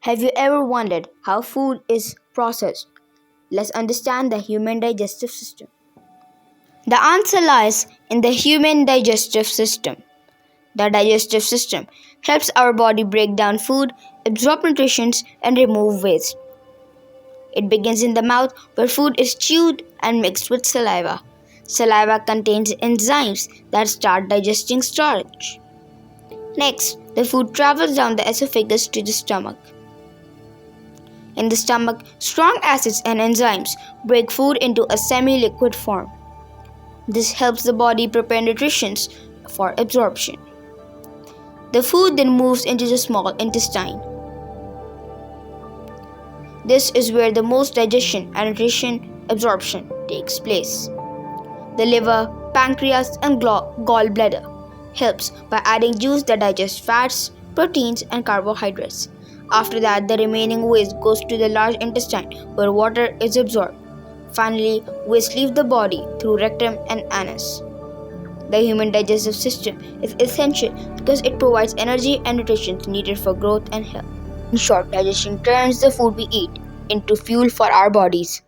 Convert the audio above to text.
Have you ever wondered how food is processed? Let's understand the human digestive system. The answer lies in the human digestive system. The digestive system helps our body break down food, absorb nutrition, and remove waste. It begins in the mouth where food is chewed and mixed with saliva. Saliva contains enzymes that start digesting starch. Next, the food travels down the esophagus to the stomach. In the stomach, strong acids and enzymes break food into a semi-liquid form. This helps the body prepare nutrition for absorption. The food then moves into the small intestine. This is where the most digestion and nutrition absorption takes place. The liver, pancreas, and gallbladder helps by adding juice that digests fats, proteins, and carbohydrates. After that, the remaining waste goes to the large intestine where water is absorbed. Finally, waste leave the body through rectum and anus. The human digestive system is essential because it provides energy and nutrition needed for growth and health. In short, digestion turns the food we eat into fuel for our bodies.